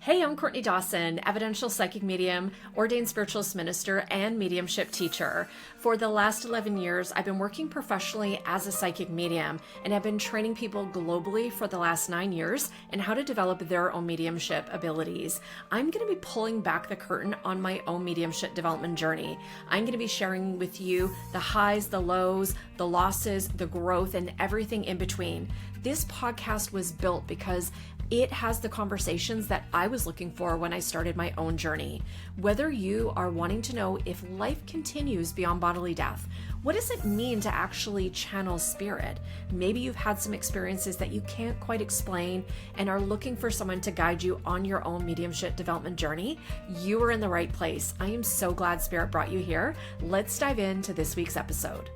Hey, I'm Courtney Dawson, evidential psychic medium, ordained spiritualist minister, and mediumship teacher. For the last 11 years, I've been working professionally as a psychic medium and have been training people globally for the last 9 years in how to develop their own mediumship abilities. I'm going to be pulling back the curtain on my own mediumship development journey. I'm going to be sharing with you the highs, the lows, the losses, the growth, and everything in between. This podcast was built because it has the conversations that I was looking for when I started my own journey. Whether you are wanting to know if life continues beyond bodily death, what does it mean to actually channel spirit? Maybe you've had some experiences that you can't quite explain and are looking for someone to guide you on your own mediumship development journey. You are in the right place. I am so glad Spirit brought you here. Let's dive into this week's episode.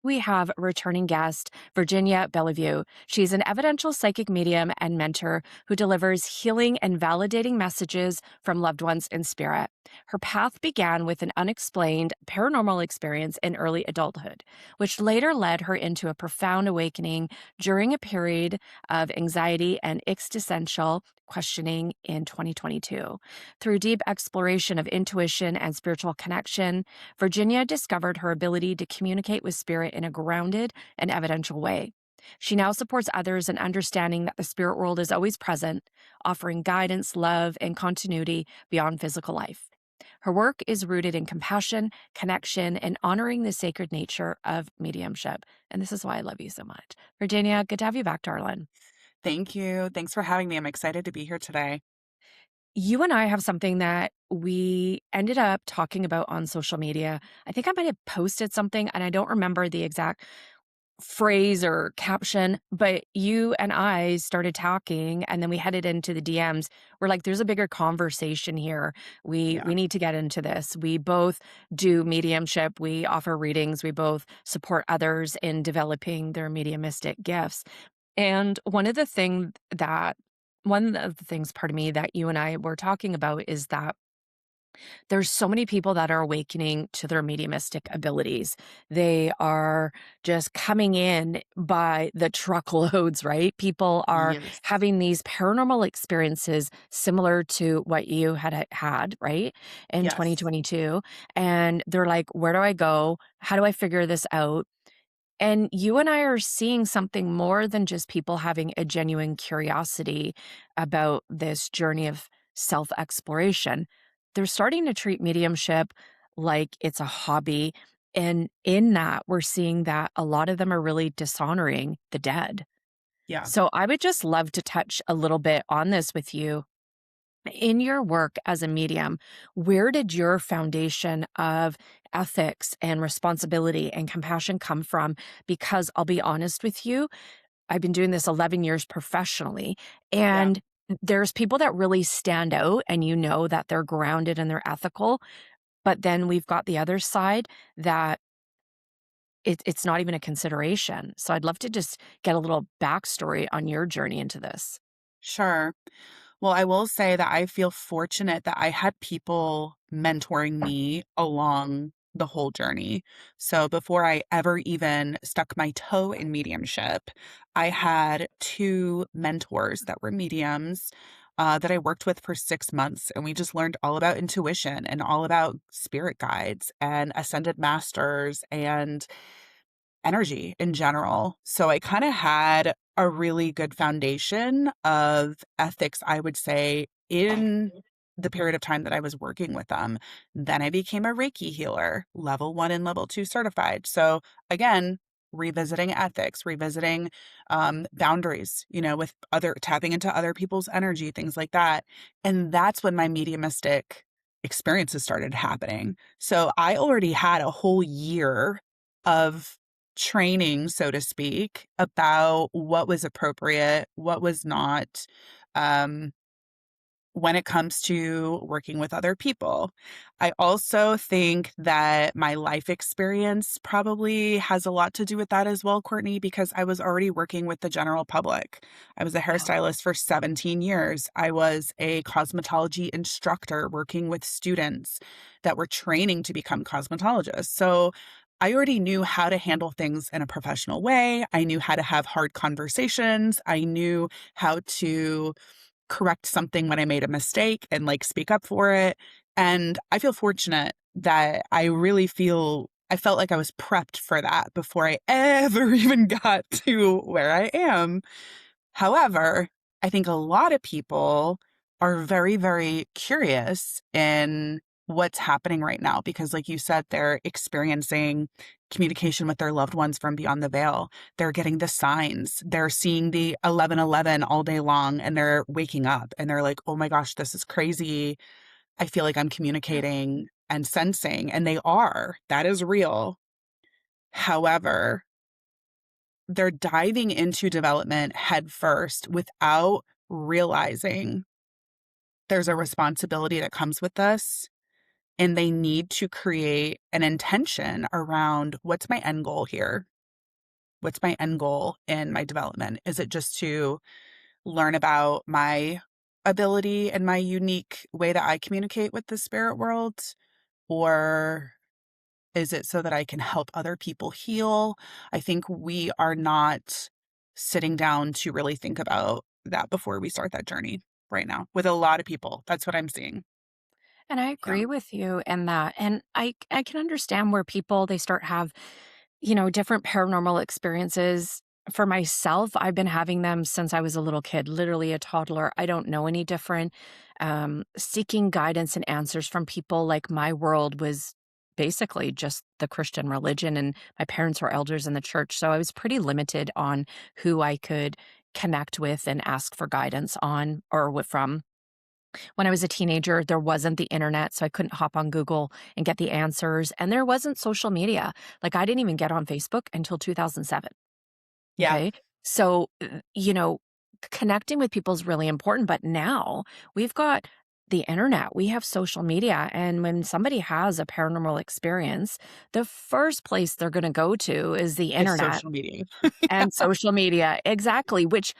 We have returning guest, Virginia Belliveau. She's an evidential psychic medium and mentor who delivers healing and validating messages from loved ones in spirit. Her path began with an unexplained paranormal experience in early adulthood, which later led her into a profound awakening during a period of anxiety and existential questioning in 2022. Through deep exploration of intuition and spiritual connection, Virginia discovered her ability to communicate with spirit in a grounded and evidential way. She now supports others in understanding that the spirit world is always present, offering guidance, love, and continuity beyond physical life. Her work is rooted in compassion, connection, and honoring the sacred nature of mediumship. And this is why I love you so much. Virginia, good to have you back, darling. Thank you. Thanks for having me. I'm excited to be here today. You and I have something that we ended up talking about on social media. I think I might have posted something and I don't remember the exact phrase or caption, but you and I started talking and then we headed into the DMs. We're like, there's a bigger conversation here. We Yeah. need to get into this. We both do mediumship. We offer readings. We both support others in developing their mediumistic gifts. And one of the things, pardon me, that you and I were talking about is that there's so many people that are awakening to their mediumistic abilities. They are just coming in by the truckloads, right? People are Yes. having these paranormal experiences similar to what you had, right? In Yes. 2022. And they're like, where do I go? How do I figure this out? And you and I are seeing something more than just people having a genuine curiosity about this journey of self exploration. They're starting to treat mediumship like it's a hobby. And in that, we're seeing that a lot of them are really dishonoring the dead. Yeah. So I would just love to touch a little bit on this with you. In your work as a medium, where did your foundation of ethics and responsibility and compassion come from? Because I'll be honest with you, I've been doing this 11 years professionally, Yeah. and there's people that really stand out and you know that they're grounded and they're ethical. But then we've got the other side that it's not even a consideration. So I'd love to just get a little backstory on your journey into this. Sure. Well, I will say that I feel fortunate that I had people mentoring me along the whole journey. So before I ever even stuck my toe in mediumship, I had two mentors that were mediums that I worked with for 6 months. And we just learned all about intuition and all about spirit guides and ascended masters and energy in general. So I kind of had a really good foundation of ethics, I would say, in the period of time that I was working with them. Then I became a Reiki healer, level 1 and level 2 certified. So again, revisiting ethics, revisiting boundaries, with other tapping into other people's energy, things like that. And that's when my mediumistic experiences started happening. So I already had a whole year of training, so to speak, about what was appropriate, what was not, um, when it comes to working with other people. I also think that my life experience probably has a lot to do with that as well, Courtney, because I was already working with the general public. I was a Wow. hairstylist for 17 years. I was a cosmetology instructor working with students that were training to become cosmetologists. So I already knew how to handle things in a professional way. I knew how to have hard conversations. I knew how to correct something when I made a mistake and like speak up for it. And I feel fortunate that I felt like I was prepped for that before I ever even got to where I am. However, I think a lot of people are very, very curious in what's happening right now because, like you said, they're experiencing communication with their loved ones from beyond the veil. They're getting the signs. They're seeing the 1111 all day long and they're waking up and they're like, oh my gosh, this is crazy. I feel like I'm communicating and sensing, and they are. That is real. However, they're diving into development head first without realizing there's a responsibility that comes with this. And they need to create an intention around what's my end goal here? What's my end goal in my development? Is it just to learn about my ability and my unique way that I communicate with the spirit world? Or is it so that I can help other people heal? I think we are not sitting down to really think about that before we start that journey right now with a lot of people. That's what I'm seeing. And I Yeah. agree with you in that. And I can understand where people they start have, different paranormal experiences. For myself, I've been having them since I was a little kid, literally a toddler. I don't know any different. Seeking guidance and answers from people like my world was basically just the Christian religion, and my parents were elders in the church. So I was pretty limited on who I could connect with and ask for guidance on from. When I was a teenager, there wasn't the internet, so I couldn't hop on Google and get the answers, and there wasn't social media. Like, I didn't even get on Facebook until 2007, Yeah. okay? So, connecting with people is really important, but now we've got the internet, we have social media, and when somebody has a paranormal experience, the first place they're gonna go to is the It's internet social media. Yeah. and social media. Exactly, which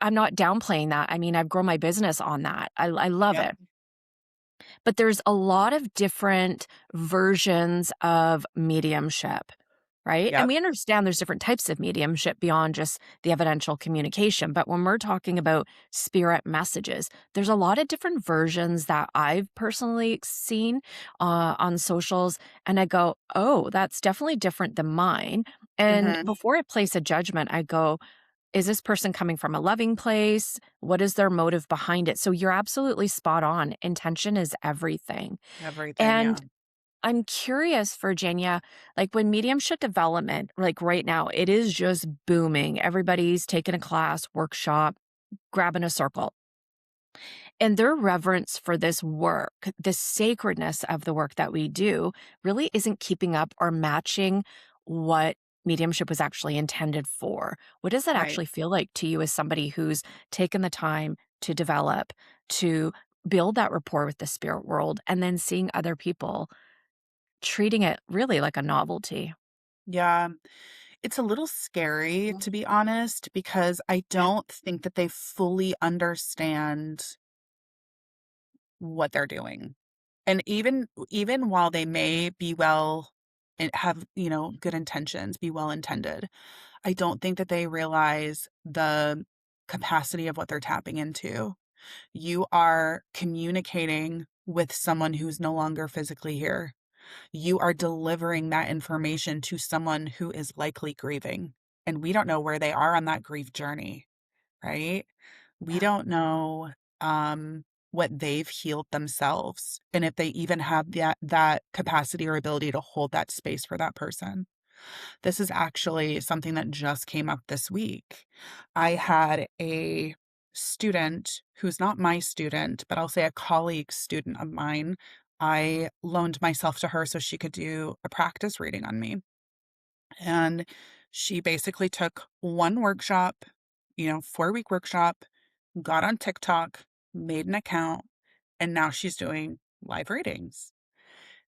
I'm not downplaying that. I mean, I've grown my business on that. I love Yep. it. But there's a lot of different versions of mediumship, right? And Yep. we understand there's different types of mediumship beyond just the evidential communication. But when we're talking about spirit messages, there's a lot of different versions that I've personally seen on socials. And I go, oh, that's definitely different than mine. And Hmm. before I place a judgment, I go, is this person coming from a loving place? What is their motive behind it? So you're absolutely spot on. Intention is everything. Everything. And Yeah. I'm curious, Virginia, like when mediumship development, like right now, it is just booming. Everybody's taking a class, workshop, grabbing a circle. And their reverence for this work, the sacredness of the work that we do, really isn't keeping up or matching what mediumship was actually intended for. What does that Right. actually feel like to you as somebody who's taken the time to develop, to build that rapport with the spirit world, and then seeing other people treating it really like a novelty? Yeah. It's a little scary, to be honest, because I don't think that they fully understand what they're doing. And even while they may be well and have, good intentions, be well intended, I don't think that they realize the capacity of what they're tapping into. You are communicating with someone who's no longer physically here. You are delivering that information to someone who is likely grieving. And we don't know where they are on that grief journey, right? We Yeah. don't know what they've healed themselves and if they even have that capacity or ability to hold that space for that person. This is actually something that just came up this week. I had a student who's not my student, but I'll say a colleague student of mine. I loaned myself to her so she could do a practice reading on me. And she basically took one workshop, 4-week workshop, got on TikTok, made an account, and now she's doing live readings.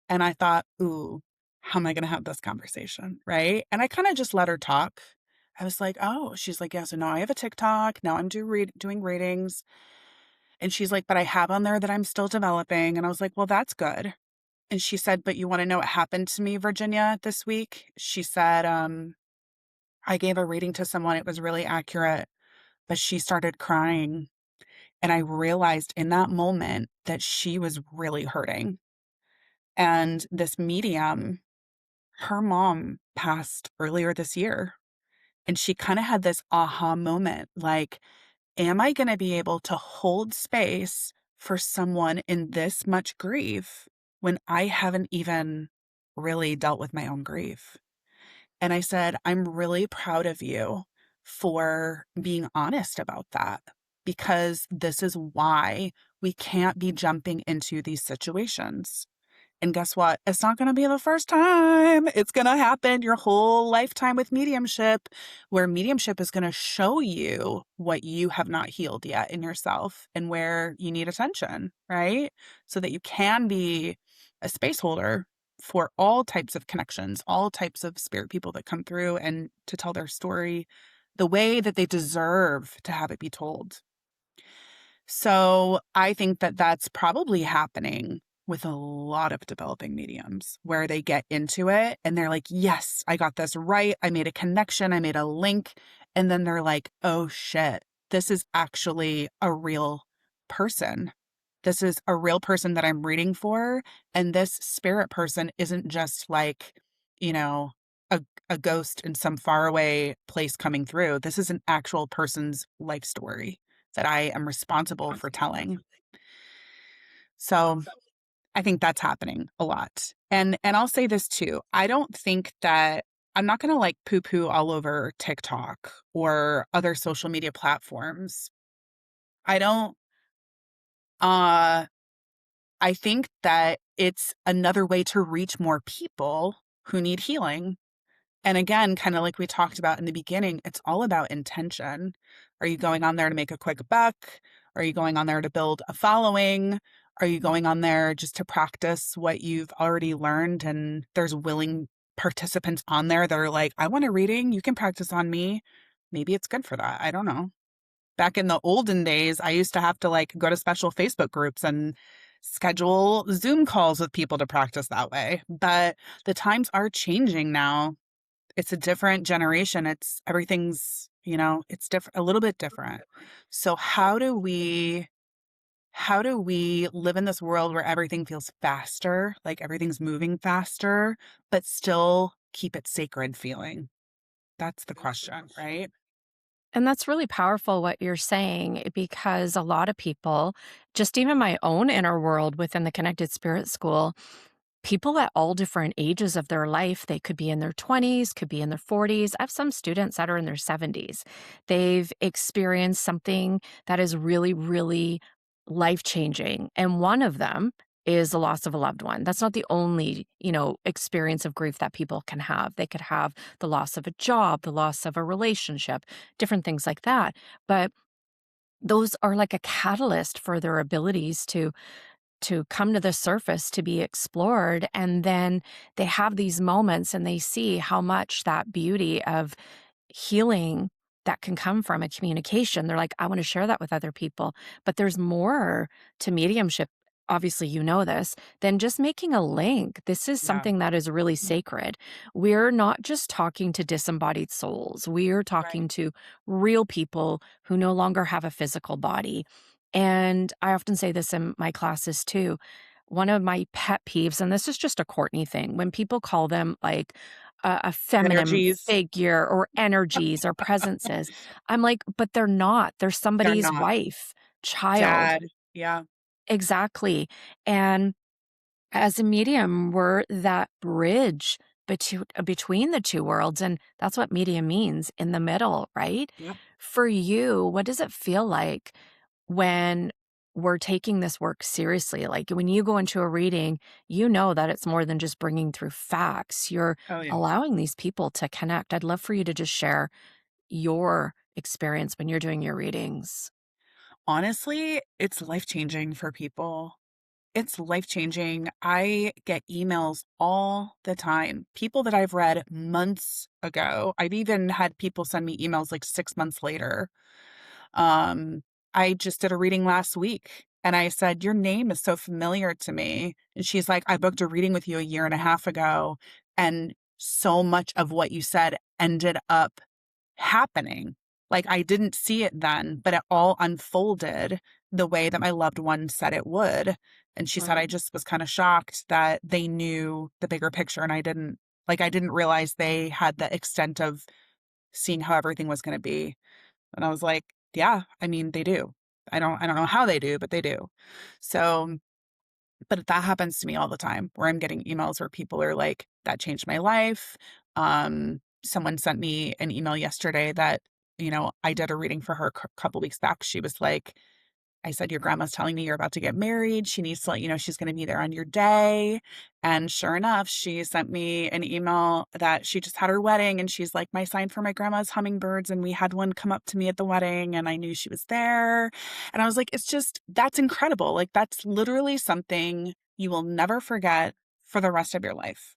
And I thought, ooh, how am I going to have this conversation? Right. And I kind of just let her talk. I was like, oh, she's like, yeah, so now I have a TikTok. Now I'm doing readings. And she's like, but I have on there that I'm still developing. And I was like, well, that's good. And she said, "But you want to know what happened to me, Virginia, this week?" She said, I gave a reading to someone. It was really accurate, but she started crying. And I realized in that moment that she was really hurting. And this medium, her mom passed earlier this year. And she kind of had this aha moment like, am I going to be able to hold space for someone in this much grief when I haven't even really dealt with my own grief? And I said, I'm really proud of you for being honest about that, because this is why we can't be jumping into these situations. And guess what? It's not going to be the first time. It's going to happen your whole lifetime with mediumship, where mediumship is going to show you what you have not healed yet in yourself and where you need attention, right? So that you can be a space holder for all types of connections, all types of spirit people that come through, and to tell their story the way that they deserve to have it be told. So I think that that's probably happening with a lot of developing mediums, where they get into it and they're like, yes, I got this right. I made a connection. I made a link. And then they're like, oh shit, this is actually a real person. This is a real person that I'm reading for. And this spirit person isn't just like, you know, a ghost in some faraway place coming through. This is an actual person's life story that I am responsible for telling. So I think that's happening a lot. And I'll say this too. I don't think that I'm not going to like poo-poo all over TikTok or other social media platforms. I don't I think that it's another way to reach more people who need healing. And again, kind of like we talked about in the beginning, it's all about intention. Are you going on there to make a quick buck? Are you going on there to build a following? Are you going on there just to practice what you've already learned? And there's willing participants on there that are like, I want a reading. You can practice on me. Maybe it's good for that. I don't know. Back in the olden days, I used to have to like go to special Facebook groups and schedule Zoom calls with people to practice that way. But the times are changing now. It's a different generation. Everything's, it's different, a little bit different. So how do we live in this world where everything feels faster, like everything's moving faster, but still keep it sacred feeling? That's the question, right? And that's really powerful what you're saying, because a lot of people, just even my own inner world within the Connected Spirit School, people at all different ages of their life, they could be in their 20s, could be in their 40s. I have some students that are in their 70s. They've experienced something that is really, really life changing. And one of them is the loss of a loved one. That's not the only, experience of grief that people can have. They could have the loss of a job, the loss of a relationship, different things like that. But those are like a catalyst for their abilities to come to the surface, to be explored. And then they have these moments and they see how much that beauty of healing that can come from a communication. They're like, I want to share that with other people. But there's more to mediumship. Obviously, you know this, than just making a link. This is Yeah. something that is really sacred. We're not just talking to disembodied souls. We're Right. talking to real people who no longer have a physical body. And I often say this in my classes too. One of my pet peeves, and this is just a Courtney thing, when people call them like a feminine Energies. figure or energies or presences, I'm like, but they're not. They're They're somebody's not. wife, child. Dad. Yeah. Exactly. And as a medium, we're that bridge between the two worlds. And that's what medium means, in the middle, right? Yep. For you, what does it feel like when we're taking this work seriously? Like when you go into a reading, you know that it's more than just bringing through facts. You're Oh, yeah. allowing these people to connect. I'd love for you to just share your experience when you're doing your readings. Honestly, it's life-changing for people. It's life-changing. I get emails all the time. People that I've read months ago. I've even had people send me emails like 6 months later. Um, I just did a reading last week And I said, your name is so familiar to me. And she's like, I booked a reading with you a year and a half ago. And so much of what you said ended up happening. Like I didn't see it then, but it all unfolded the way that my loved one said it would. And she said, I Wow. just was kind of shocked that they knew the bigger picture. And I didn't, like, I didn't realize they had the extent of seeing how everything was going to be. And I was like, yeah, I mean, they do. I don't know how they do, but they do. So, but that happens to me all the time where I'm getting emails where people are like, that changed my life. Someone sent me an email yesterday that, I did a reading for her a couple weeks back. She was like, I said, your grandma's telling me you're about to get married. She needs to let you know she's going to be there on your day. And sure enough, she sent me an email that she just had her wedding. And she's like, my sign for my grandma's hummingbirds. And we had one come up to me at the wedding and I knew she was there. And I was like, that's incredible. Like, that's literally something you will never forget for the rest of your life.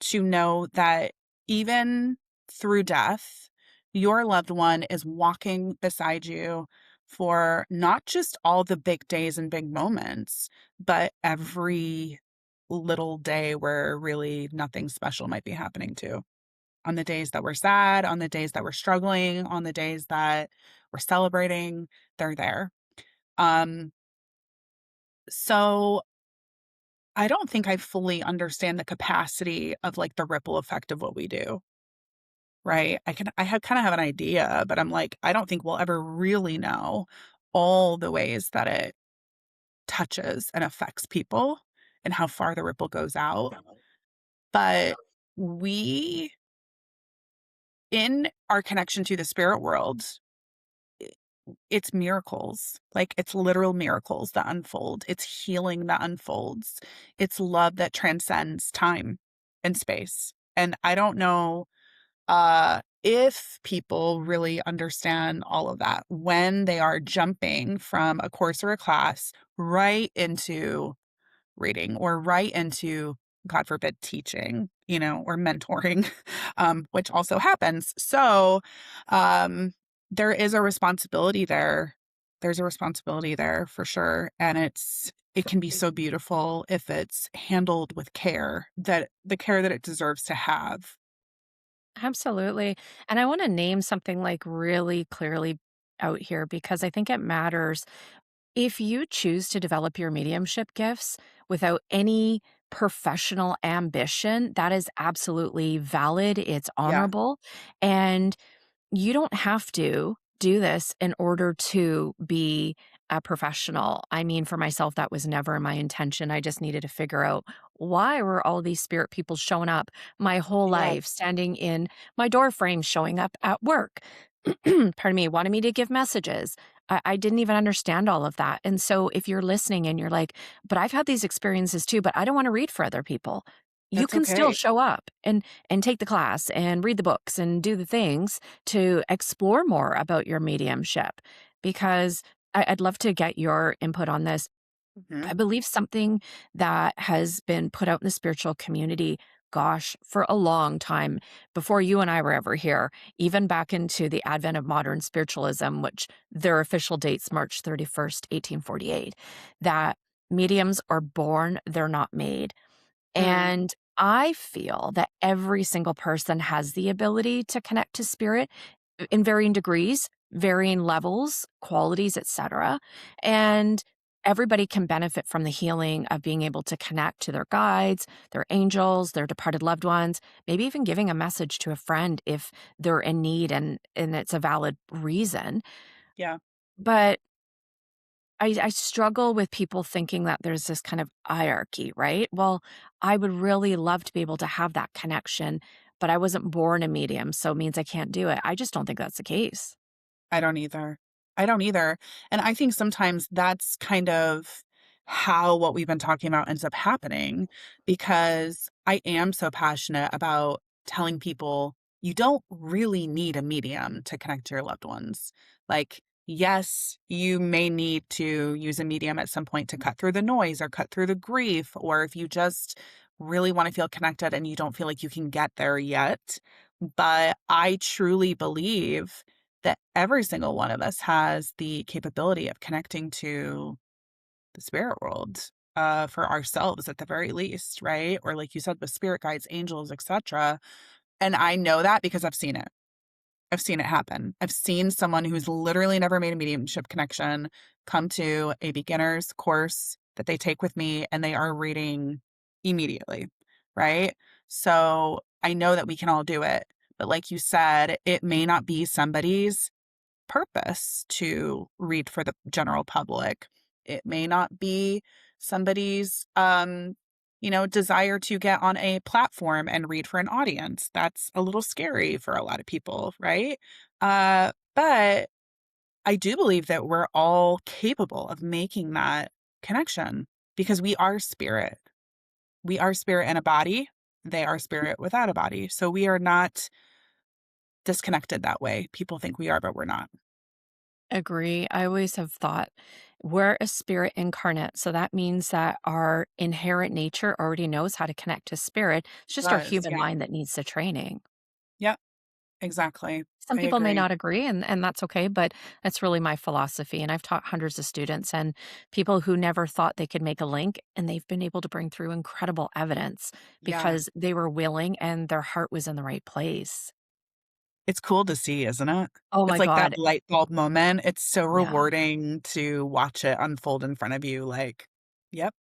To know that even through death, your loved one is walking beside you for not just all the big days and big moments, but every little day where really nothing special might be happening too. On the days that we're sad, on the days that we're struggling, on the days that we're celebrating, they're there. Um, so I don't think I fully understand the capacity of like the ripple effect of what we do. Right. Kind of have an idea, but I'm like, I don't think we'll ever really know all the ways that it touches and affects people and how far the ripple goes out. But we, in our connection to the spirit world, i- it's miracles. Like it's literal miracles that unfold. It's healing that unfolds. It's love that transcends time and space. And I don't know if people really understand all of that when they are jumping from a course or a class right into reading or right into, God forbid, teaching, or mentoring, which also happens. So um, there is a responsibility there. There's a responsibility there for sure. And it can be so beautiful if it's handled with care, that the care that it deserves to have. Absolutely. And I want to name something like really clearly out here because I think it matters. If you choose to develop your mediumship gifts without any professional ambition, that is absolutely valid. It's Yeah. honorable. And you don't have to do this in order to be a professional. I mean, for myself, that was never my intention. I just needed to figure out why were all these spirit people showing up my whole Yeah. life, standing in my door frame, showing up at work. Pardon me, wanted me to give messages. I didn't even understand all of that. And so if you're listening and you're like, but I've had these experiences too, but I don't want to read for other people. You That's can still okay. show up and take the class and read the books and do the things to explore more about your mediumship because I'd love to get your input on this. Mhm. I believe something that has been put out in the spiritual community, gosh, for a long time before you and I were ever here, even back into the advent of modern spiritualism, which their official date's March 31st, 1848, that mediums are born, they're not made. Mm. And I feel that every single person has the ability to connect to spirit in varying degrees, varying levels, qualities, etc. And everybody can benefit from the healing of being able to connect to their guides, their angels, their departed loved ones, maybe even giving a message to a friend if they're in need and it's a valid reason. Yeah. But I struggle with people thinking that there's this kind of hierarchy, right? Well, I would really love to be able to have that connection, but I wasn't born a medium, so it means I can't do it. I just don't think that's the case. I don't either. I don't either. And I think sometimes that's kind of how what we've been talking about ends up happening because I am so passionate about telling people you don't really need a medium to connect to your loved ones. Like, yes, you may need to use a medium at some point to cut through the noise or cut through the grief, or if you just really want to feel connected and you don't feel like you can get there yet. But I truly believe that every single one of us has the capability of connecting to the spirit world, for ourselves at the very least, right? Or like you said, with spirit guides, angels, etc. And I know that because I've seen it. I've seen it happen. I've seen someone who's literally never made a mediumship connection come to a beginner's course that they take with me and they are reading immediately, right? So I know that we can all do it. But like you said, it may not be somebody's purpose to read for the general public. It may not be somebody's desire to get on a platform and read for an audience. That's a little scary for a lot of people, right? But I do believe that we're all capable of making that connection because we are spirit. We are spirit in a body. They are spirit without a body. So we are not disconnected that way. People think we are, but we're not. Agree. I always have thought we're a spirit incarnate. So that means that our inherent nature already knows how to connect to spirit. It's just our Does, human yeah. mind that needs the training. Yep, exactly. Some I people may agree. not agree, and that's okay, but that's really my philosophy. And I've taught hundreds of students and people who never thought they could make a link, and they've been able to bring through incredible evidence Yeah. because they were willing and their heart was in the right place. It's cool to see, isn't it? Oh It's my like that God. light bulb moment. It's so Yeah. rewarding to watch it unfold in front of you, like, "Yep,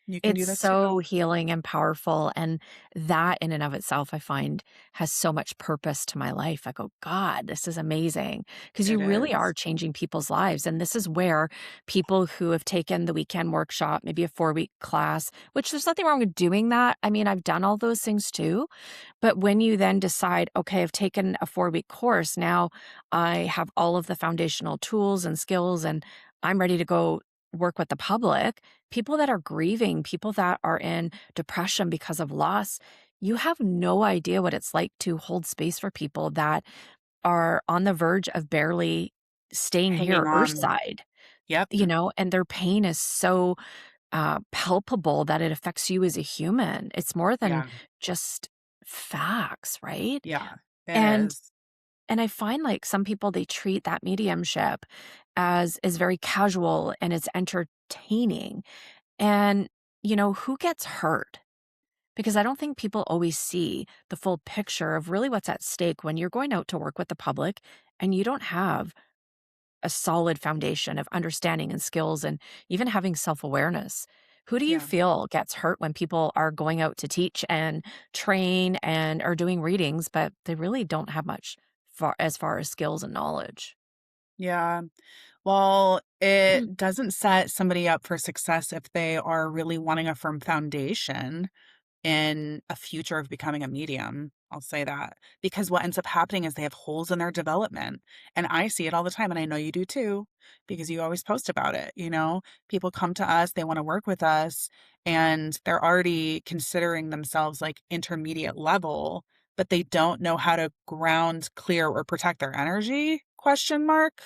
you can It's do this too." so healing and powerful, and that in and of itself, I find, has so much purpose to my life. I go, "God, this is amazing," because you It really are is. changing people's lives, and this is where people who have taken the weekend workshop, maybe a 4-week class, which there's nothing wrong with doing that. I mean, I've done all those things too, but when you then decide, "Okay, I've taken a 4-week course, now I have all of the foundational tools and skills, and I'm ready to go work with the public," people that are grieving, people that are in depression because of loss, you have no idea what it's like to hold space for people that are on the verge of barely staying Hanging here on. earthside, Yep. and their pain is so palpable that it affects you as a human. It's more than Yeah. just facts, right? Yeah. It And is. and I find like some people they treat that mediumship as is very casual and it's entertaining. And who gets hurt? Because I don't think people always see the full picture of really what's at stake when you're going out to work with the public and you don't have a solid foundation of understanding and skills and even having self-awareness. Who do you Yeah. feel gets hurt when people are going out to teach and train and are doing readings, but they really don't have much as far as skills and knowledge? Yeah. Well, it doesn't set somebody up for success if they are really wanting a firm foundation in a future of becoming a medium. I'll say that because what ends up happening is they have holes in their development. And I see it all the time. And I know you do too, because you always post about it. People come to us, they want to work with us, and they're already considering themselves like intermediate level, but they don't know how to ground, clear, or protect their energy. Question mark.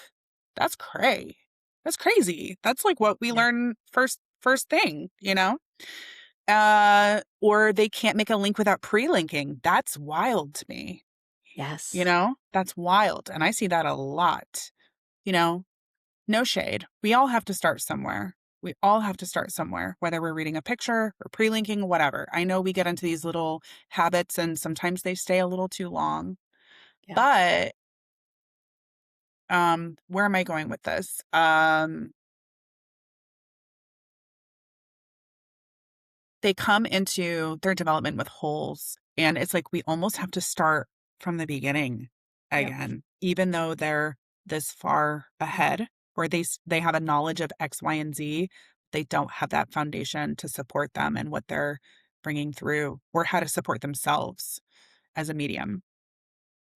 That's cray. That's crazy. That's like what we Yeah. learn first thing. Or they can't make a link without pre-linking. That's wild to me. Yes. That's wild. And I see that a lot. You know, no shade. We all have to start somewhere. We all have to start somewhere, whether we're reading a picture or pre-linking, whatever. I know we get into these little habits and sometimes they stay a little too long. Yeah. But where am I going with this? They come into their development with holes, and it's like we almost have to start from the beginning Yep. again, even though they're this far ahead or they have a knowledge of X, Y, and Z, they don't have that foundation to support them and what they're bringing through or how to support themselves as a medium.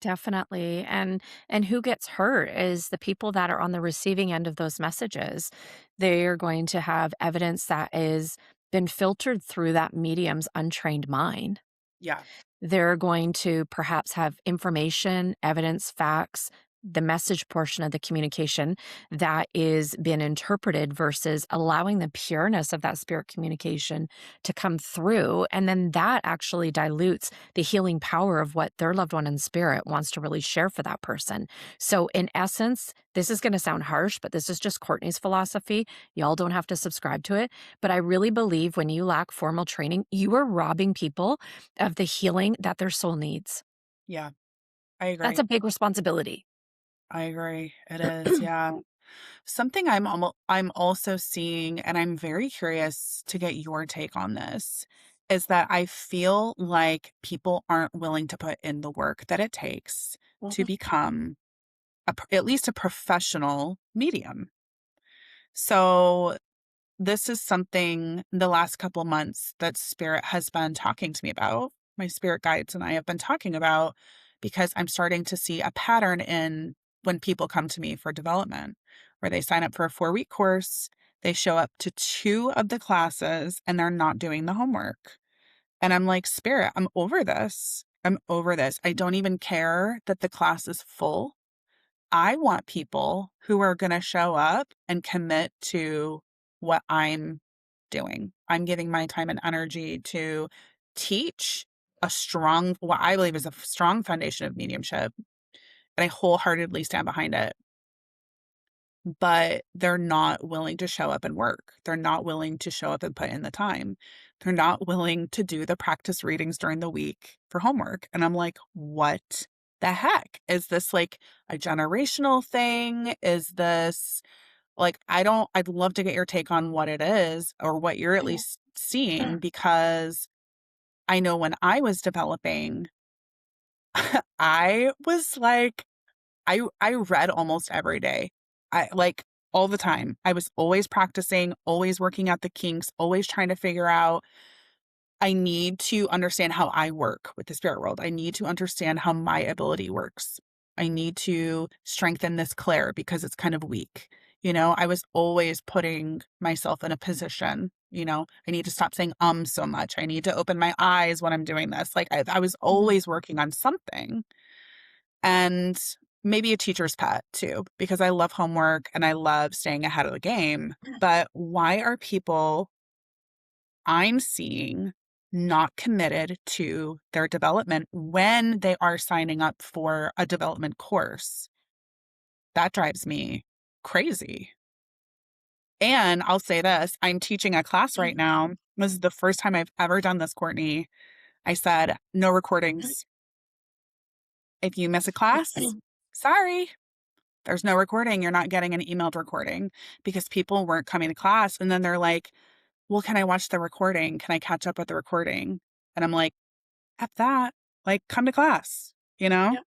Definitely. And who gets hurt is the people that are on the receiving end of those messages. They are going to have evidence that is been filtered through that medium's untrained mind. Yeah. They're going to perhaps have information, evidence, facts the message portion of the communication that is being interpreted versus allowing the pureness of that spirit communication to come through. And then that actually dilutes the healing power of what their loved one in spirit wants to really share for that person. So, in essence, this is going to sound harsh, but this is just Courtney's philosophy. Y'all don't have to subscribe to it. But I really believe when you lack formal training, you are robbing people of the healing that their soul needs. Yeah, I That's agree. a big responsibility. I agree. It is. Yeah. Something I'm also seeing, and I'm very curious to get your take on this, is that I feel like people aren't willing to put in the work that it takes to Mhm. become at least a professional medium. So this is something the last couple months that Spirit has been talking to me about. My spirit guides and I have been talking about because I'm starting to see a pattern in when people come to me for development, where they sign up for a 4-week course, they show up to 2 of the classes, and they're not doing the homework. And I'm like, Spirit, I'm over this. I'm over this. I don't even care that the class is full. I want people who are going to show up and commit to what I'm doing. I'm giving my time and energy to teach what I believe is a strong foundation of mediumship, and I wholeheartedly stand behind it. But they're not willing to show up and work. They're not willing to show up and put in the time. They're not willing to do the practice readings during the week for homework. And I'm like, what the heck? Is this like a generational thing? Is this like, I'd love to get your take on what it is or what you're at least seeing, because I know when I was developing, I was like, I read almost every day. I like all the time. I was always practicing, always working out the kinks, always trying to figure out I need to understand how I work with the spirit world. I need to understand how my ability works. I need to strengthen this clair because it's kind of weak. I was always putting myself in a position, I need to stop saying so much. I need to open my eyes when I'm doing this. Like I was Mhm. always working on something. And maybe a teacher's pet too, because I love homework and I love staying ahead of the game. But why are people I'm seeing not committed to their development when they are signing up for a development course? That drives me crazy. And I'll say this, I'm teaching a class right now. This is the first time I've ever done this, Courtney. I said, no recordings. If you miss a class, sorry. There's no recording. You're not getting an emailed recording, because people weren't coming to class. And then they're like, well, can I watch the recording? Can I catch up with the recording? And I'm like, F that. Like, come to class, you know? Yeah.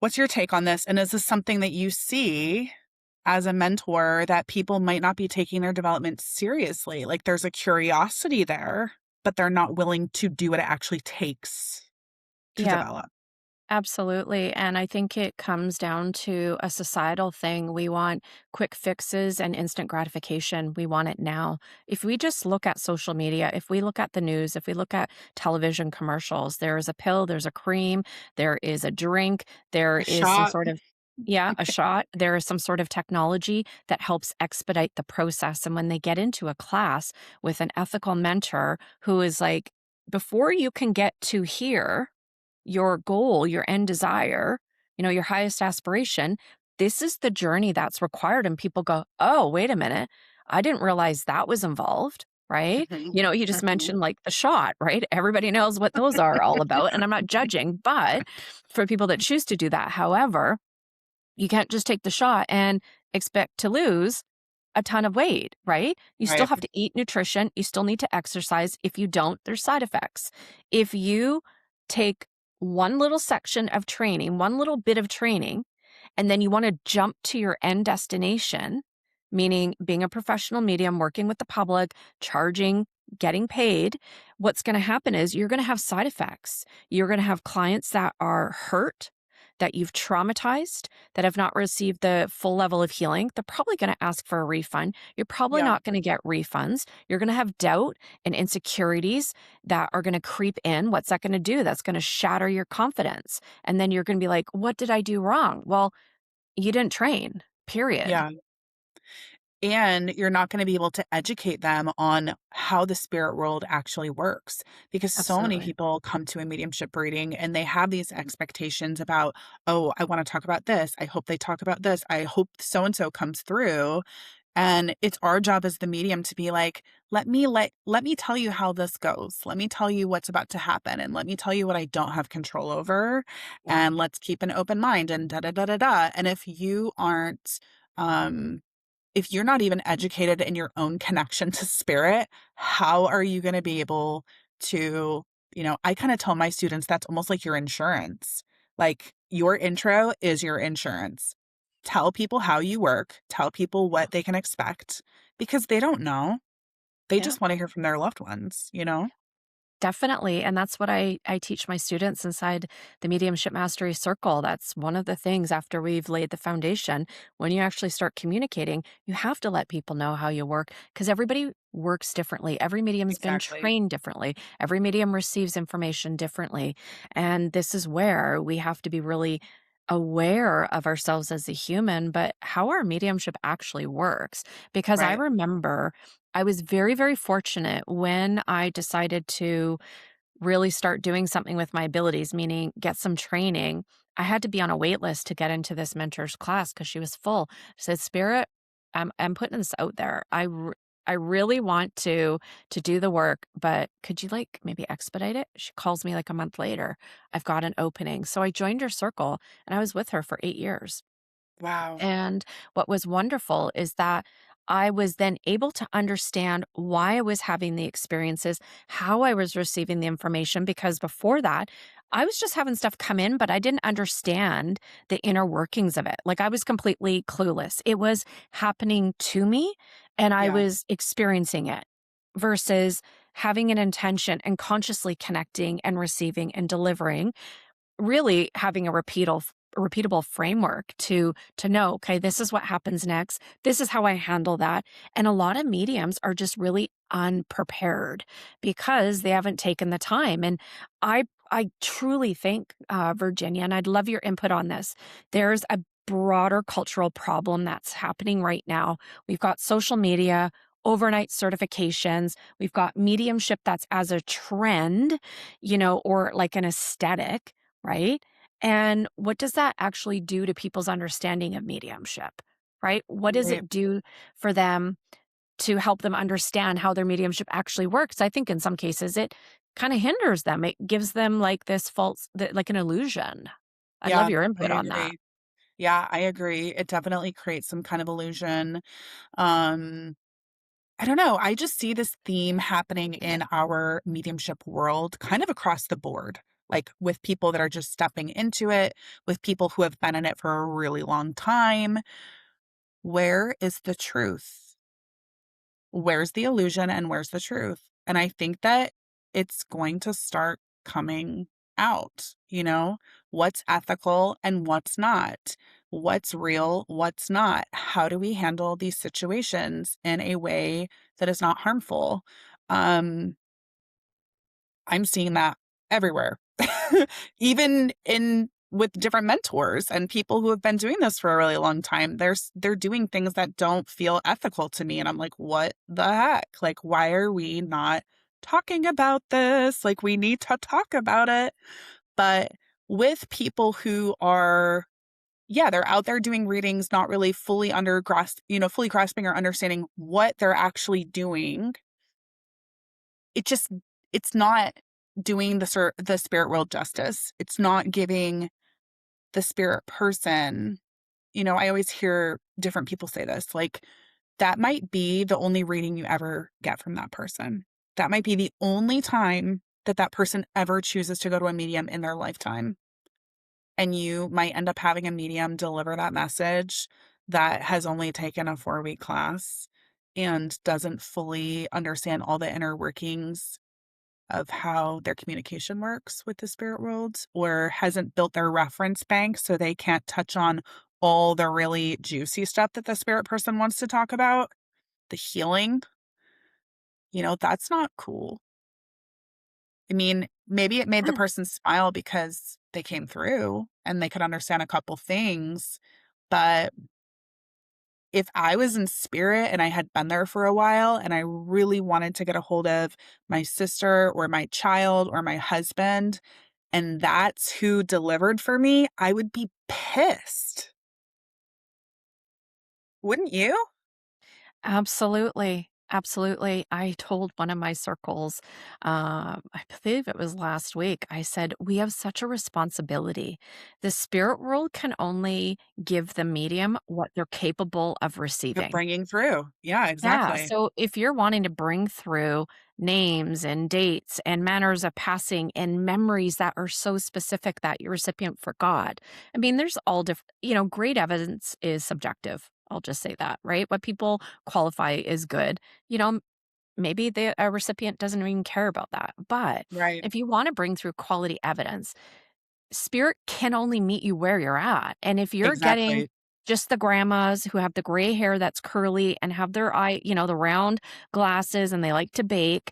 What's your take on this? And is this something that you see as a mentor, that people might not be taking their development seriously? Like, there's a curiosity there, but they're not willing to do what it actually takes to Yeah. develop. Absolutely. And I think it comes down to a societal thing. We want quick fixes and instant gratification. We want it now. If we just look at social media, if we look at the news, if we look at television commercials, there is a pill, there's a cream, there is a drink, there A is some shot. sort of yeah, a shot. There is some sort of technology that helps expedite the process. And when they get into a class with an ethical mentor who is like, before you can get to here, your goal, your end desire, your highest aspiration, this is the journey that's required. And people go, oh, wait a minute. I didn't realize that was involved. Right. Mhm, You just mhm. mentioned like the shot, right? Everybody knows what those are all about. And I'm not judging, but for people that choose to do that, however, you can't just take the shot and expect to lose a ton of weight, right? You still Right. have to eat nutrition. You still need to exercise. If you don't, there's side effects. If you take one little section of training, one little bit of training, and then you want to jump to your end destination, meaning being a professional medium, working with the public, charging, getting paid, what's going to happen is you're going to have side effects. You're going to have clients that are hurt. that you've traumatized, that have not received the full level of healing, they're probably going to ask for a refund. You're probably Yeah. not going to get refunds. You're going to have doubt and insecurities that are going to creep in. What's that going to do? That's going to shatter your confidence. And then you're going to be like, what did I do wrong? Well, you didn't train, period. Yeah. And you're not going to be able to educate them on how the spirit world actually works, because so many Absolutely. people come to a mediumship reading and they have these expectations about, oh, I want to talk about this. I hope they talk about this. I hope so and so comes through. And it's our job as the medium to be like, let me tell you how this goes. Let me tell you what's about to happen, and let me tell you what I don't have control over, Yeah. and let's keep an open mind, and da da da da da. And um if you're not even educated in your own connection to spirit, how are you going to be able to, I kind of tell my students that's almost like your insurance. Like, your intro is your insurance. Tell people how you work, tell people what they can expect, because they don't know. They Yeah. just want to hear from their loved ones, you know? Definitely, and that's what I teach my students inside the Mediumship Mastery Circle. That's one of the things after we've laid the foundation. When you actually start communicating, you have to let people know how you work because everybody works differently. Every medium's been Exactly. trained differently. Every medium receives information differently, and this is where we have to be really aware of ourselves as a human, but how our mediumship actually works. Because I Right. remember I was very, very fortunate when I decided to really start doing something with my abilities, meaning get some training. I had to be on a wait list to get into this mentor's class because she was full. She said, Spirit, I'm putting this out there. I really want to do the work, but could you like maybe expedite it? She calls me like a month later. I've got an opening. So I joined her circle and I was with her for 8 years. Wow. And what was wonderful is that I was then able to understand why I was having the experiences, how I was receiving the information, because before that, I was just having stuff come in, but I didn't understand the inner workings of it. Like I was completely clueless. It was happening to me and I Yeah. was experiencing it versus having an intention and consciously connecting and receiving and delivering, really having a repeatable framework to know, okay, this is what happens next, this is how I handle that. And a lot of mediums are just really unprepared because they haven't taken the time. And I truly think, Virginia, and I'd love your input on this, there's a broader cultural problem that's happening right now. We've got social media, overnight certifications, we've got mediumship that's as a trend, or like an aesthetic, right? And what does that actually do to people's understanding of mediumship, right? What does Right. it do for them to help them understand how their mediumship actually works? I think in some cases it kind of hinders them. It gives them like this like an illusion. I'd love Yeah, your I input on that. agree. Yeah, I agree. It definitely creates some kind of illusion. Um, I don't know. I just see this theme happening in our mediumship world kind of across the board, like with people that are just stepping into it, with people who have been in it for a really long time. Where is the truth? Where's the illusion and where's the truth? And I think that it's going to start coming out, what's ethical and what's not, what's real, what's not. How do we handle these situations in a way that is not harmful? Um, I'm seeing that everywhere. Even in with different mentors and people who have been doing this for a really long time. They're doing things that don't feel ethical to me. And I'm like, what the heck? Like, why are we not talking about this? Like, we need to talk about it. But with people who are, yeah, they're out there doing readings, not really fully grasping or understanding what they're actually doing, it just it's not doing the spirit world justice. It's not giving the spirit person, I always hear different people say this, like, that might be the only reading you ever get from that person. That might be the only time that that person ever chooses to go to a medium in their lifetime. And you might end up having a medium deliver that message that has only taken a 4-week class and doesn't fully understand all the inner workings of how their communication works with the spirit world, or hasn't built their reference bank so they can't touch on all the really juicy stuff that the spirit person wants to talk about, the healing, that's not cool. I mean, maybe it made the Yeah. person smile because they came through and they could understand a couple things, but if I was in spirit and I had been there for a while and I really wanted to get a hold of my sister or my child or my husband, and that's who delivered for me, I would be pissed. Wouldn't you? Absolutely. Absolutely. I told one of my circles, I believe it was last week, I said, we have such a responsibility. The spirit world can only give the medium what they're capable of Of receiving. bringing through. Yeah, Yeah. exactly. So if you're wanting to bring through names and dates and manners of passing and memories that are so specific that your recipient forgot, I mean, there's all different, great evidence is subjective. I'll just say that, right? What people qualify is good. You know, maybe the a recipient doesn't even care about that. But Right. if you want to bring through quality evidence, spirit can only meet you where you're at. And if you're getting Exactly. just the grandmas who have the gray hair that's curly and have their eye, the round glasses and they like to bake,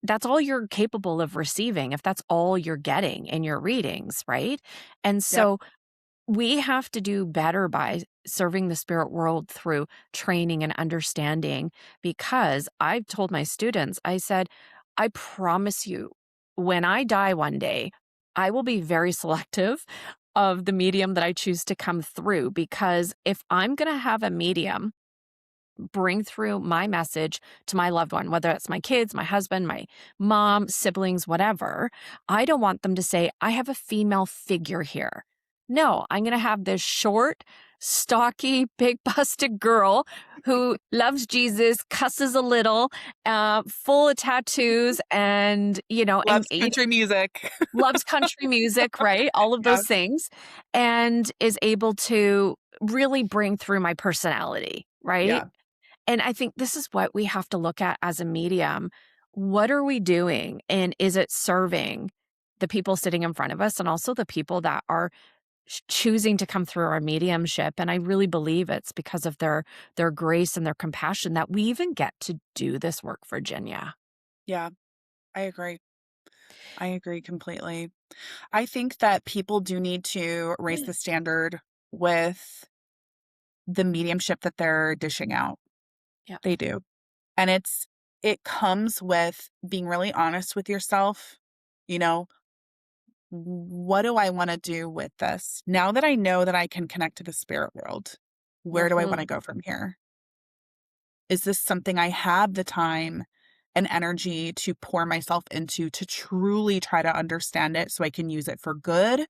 that's all you're capable of receiving if that's all you're getting in your readings, right? And Yep. so we have to do better by serving the spirit world through training and understanding because I've told my students, I said, I promise you, when I die one day, I will be very selective of the medium that I choose to come through because if I'm going to have a medium bring through my message to my loved one, whether it's my kids, my husband, my mom, siblings, whatever. I don't want them to say, I have a female figure here. No, I'm going to have this short, stocky, big busted girl who loves Jesus, cusses a little, full of tattoos, and, Loves country music. loves country music, right? All of Yeah. those things, and is able to really bring through my personality, right? Yeah. And I think this is what we have to look at as a medium. What are we doing? And is it serving the people sitting in front of us and also the people that are choosing to come through our mediumship? And I really believe it's because of their grace and their compassion that we even get to do this work, Virginia. Yeah. I agree. I agree completely. I think that people do need to raise the standard with the mediumship that they're dishing out. Yeah. They do. And it comes with being really honest with yourself. You know, what do I want to do with this? Now that I know that I can connect to the spirit world, where do I want Hmm. to go from here? Is this something I have the time and energy to pour myself into to truly try to understand it so I can use it for good?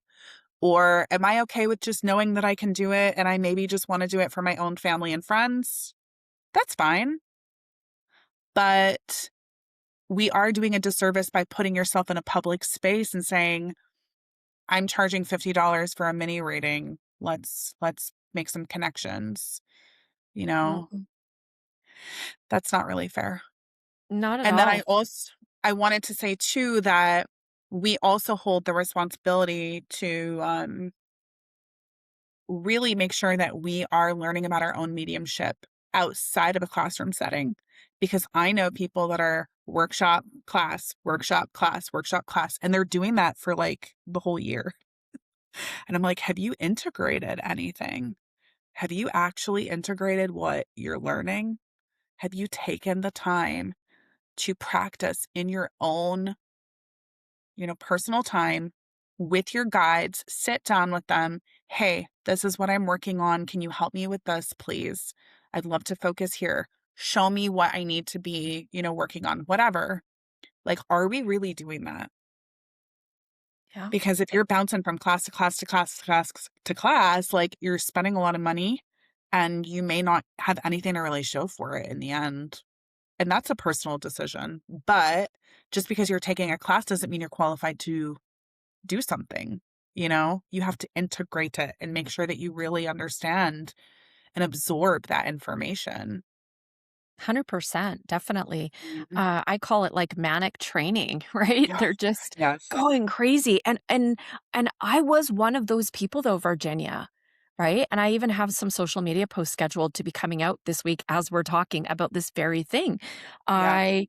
Or am I okay with just knowing that I can do it and I maybe just want to do it for my own family and friends? That's fine. But we are doing a disservice by putting yourself in a public space and saying, I'm charging $50 for a mini reading. Let's make some connections. You know, Mm-mm. that's not really fair. Not at And then all. I wanted to say too that we also hold the responsibility to really make sure that we are learning about our own mediumship outside of a classroom setting. Because I know people that are workshop, class, workshop, class, workshop, class, and they're doing that for like the whole year. And I'm like, have you integrated anything? Have you actually integrated what you're learning? Have you taken the time to practice in your own, personal time with your guides? Sit down with them. Hey, this is what I'm working on. Can you help me with this, please? I'd love to focus here. Show me what I need to be, working on, whatever. Like, are we really doing that? Yeah. Because if you're bouncing from class to class to class to class to class, like you're spending a lot of money and you may not have anything to really show for it in the end. And that's a personal decision. But just because you're taking a class doesn't mean you're qualified to do something. You have to integrate it and make sure that you really understand and absorb that information. 100%, definitely. Mhm. I call it like manic training, right? Yes. They're just Yes. going crazy. And I was one of those people though, Virginia, right? And I even have some social media posts scheduled to be coming out this week as we're talking about this very thing. Yeah. I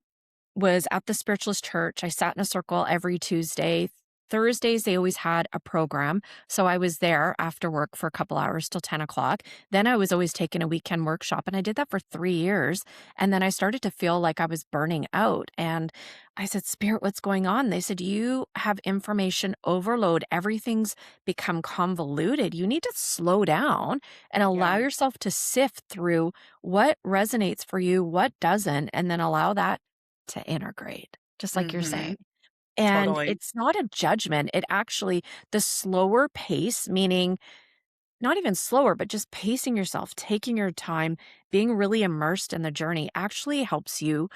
was at the spiritualist church. I sat in a circle every Tuesday. Thursdays, they always had a program. So I was there after work for a couple hours till 10 o'clock. Then I was always taking a weekend workshop, and I did that for 3 years. And then I started to feel like I was burning out. And I said, Spirit, what's going on? They said, you have information overload. Everything's become convoluted. You need to slow down and allow Yeah. yourself to sift through what resonates for you, what doesn't, and then allow that to integrate, just like you're saying. Mhm. And Totally. it's not a judgment. It actually, the slower pace, meaning not even slower, but just pacing yourself, taking your time, being really immersed in the journey actually helps you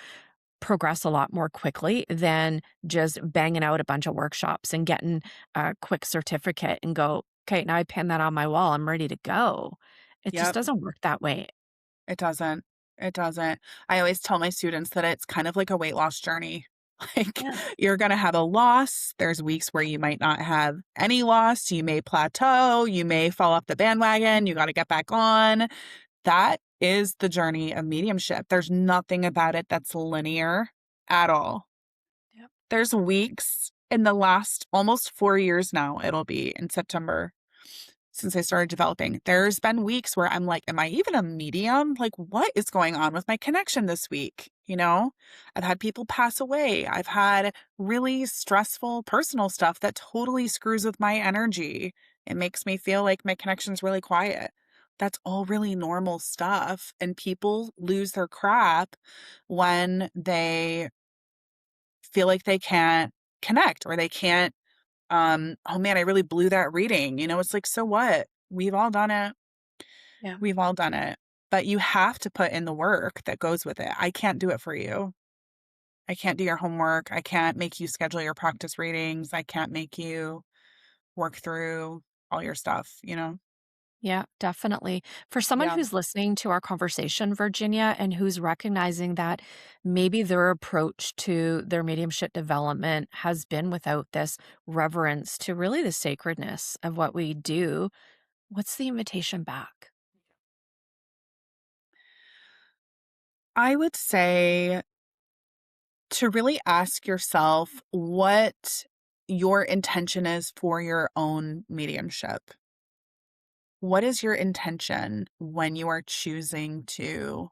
progress a lot more quickly than just banging out a bunch of workshops and getting a quick certificate and go, okay, now I pin that on my wall. I'm ready to go. It just Yep. doesn't work that way. It doesn't. It doesn't. I always tell my students that it's kind of like a weight loss journey. Like, Yeah. you're gonna have a loss. There's weeks where you might not have any loss. You may plateau. You may fall off the bandwagon. You gotta get back on. That is the journey of mediumship. There's nothing about it that's linear at all. Yep. There's weeks in the last almost 4 years now, it'll be in September, since I started developing. There's been weeks where I'm like, am I even a medium? Like, what is going on with my connection this week? You know, I've had people pass away. I've had really stressful personal stuff that totally screws with my energy. It makes me feel like my connection's really quiet. That's all really normal stuff. And people lose their crap when they feel like they can't connect or they can't oh man, I really blew that reading. You know, it's like, so what? We've all done it. Yeah. We've all done it. But you have to put in the work that goes with it. I can't do it for you. I can't do your homework. I can't make you schedule your practice readings. I can't make you work through all your stuff, you know? Yeah, definitely. For someone Yeah. who's listening to our conversation, Virginia, and who's recognizing that maybe their approach to their mediumship development has been without this reverence to really the sacredness of what we do, what's the invitation back? I would say to really ask yourself what your intention is for your own mediumship. What is your intention when you are choosing to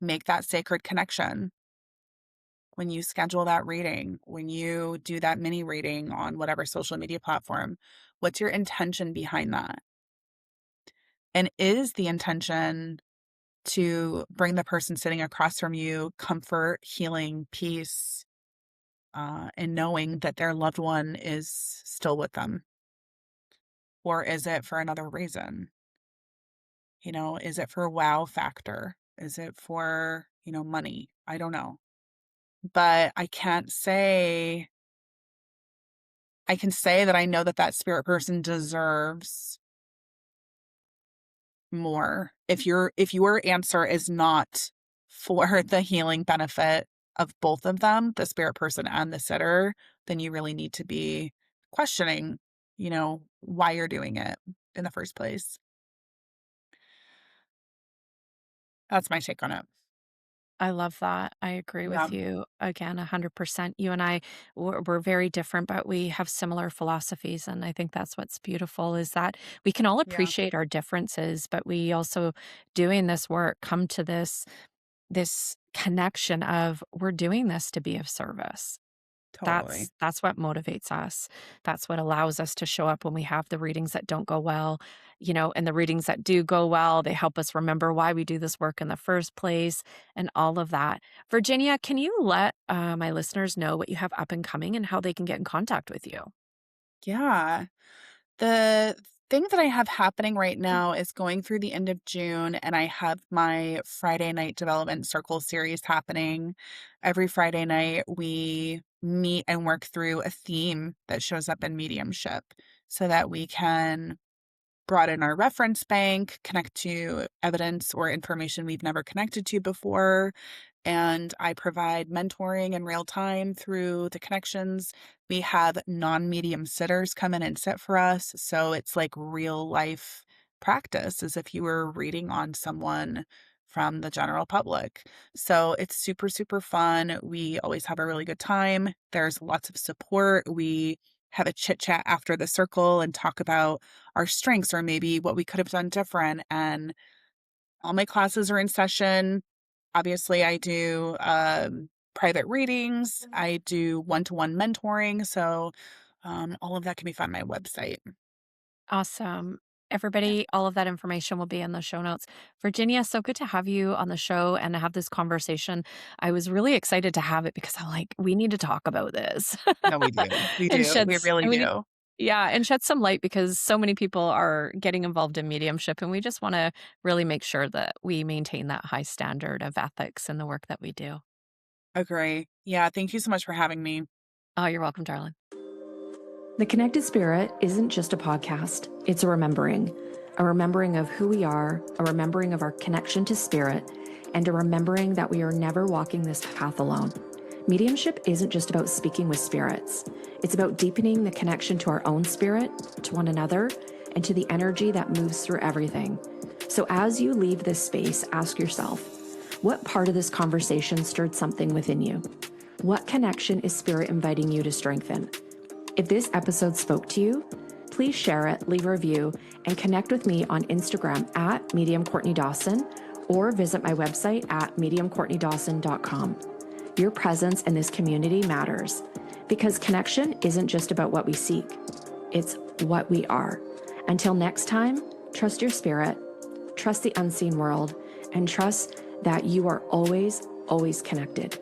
make that sacred connection? When you schedule that reading, when you do that mini reading on whatever social media platform, what's your intention behind that? And is the intention to bring the person sitting across from you comfort, healing, peace, and knowing that their loved one is still with them? Or is it for another reason? You know, is it for wow factor? Is it for, money? I don't know. But I can say that I know that that spirit person deserves more. If your answer is not for the healing benefit of both of them, the spirit person and the sitter, then you really need to be questioning, why you're doing it in the first place. That's my take on it. I love that. I agree Yeah. with you again, 100%. You and I, we're very different, but we have similar philosophies. And I think that's what's beautiful is that we can all Yeah. appreciate our differences, but we also, doing this work, come to this connection of we're doing this to be of service. Totally. That's what motivates us. That's what allows us to show up when we have the readings that don't go well, and the readings that do go well, they help us remember why we do this work in the first place and all of that. Virginia, can you let my listeners know what you have up and coming and how they can get in contact with you? Yeah. The thing that I have happening right now is going through the end of June, and I have my Friday night development circle series happening. Every Friday night, we meet and work through a theme that shows up in mediumship so that we can broaden our reference bank, connect to evidence or information we've never connected to before. And I provide mentoring in real time through the connections. We have non-medium sitters come in and sit for us. So it's like real life practice as if you were reading on someone from the general public. So it's super, super fun. We always have a really good time. There's lots of support. We have a chit chat after the circle and talk about our strengths or maybe what we could have done different. And all my classes are in session. Obviously, I do private readings. I do one-to-one mentoring. So all of that can be found on my website. Awesome. Everybody, all of that information will be in the show notes. Virginia, so good to have you on the show and to have this conversation. I was really excited to have it because I'm like, we need to talk about this. No, we do. We and do. We sheds really and we need, do. yeah, and shed some light because so many people are getting involved in mediumship, and we just want to really make sure that we maintain that high standard of ethics in the work that we do. Agree. Yeah. Thank you so much for having me. Oh, you're welcome, darling. The Connected Spirit isn't just a podcast, it's a remembering of who we are, a remembering of our connection to spirit, and a remembering that we are never walking this path alone. Mediumship isn't just about speaking with spirits. It's about deepening the connection to our own spirit, to one another, and to the energy that moves through everything. So as you leave this space, ask yourself, what part of this conversation stirred something within you? What connection is spirit inviting you to strengthen? If this episode spoke to you, please share it, leave a review, and connect with me on Instagram at Medium Courtney Dawson, or visit my website at mediumcourtneydawson.com. Your presence in this community matters because connection isn't just about what we seek, it's what we are. Until next time, trust your spirit, trust the unseen world, and trust that you are always, always connected.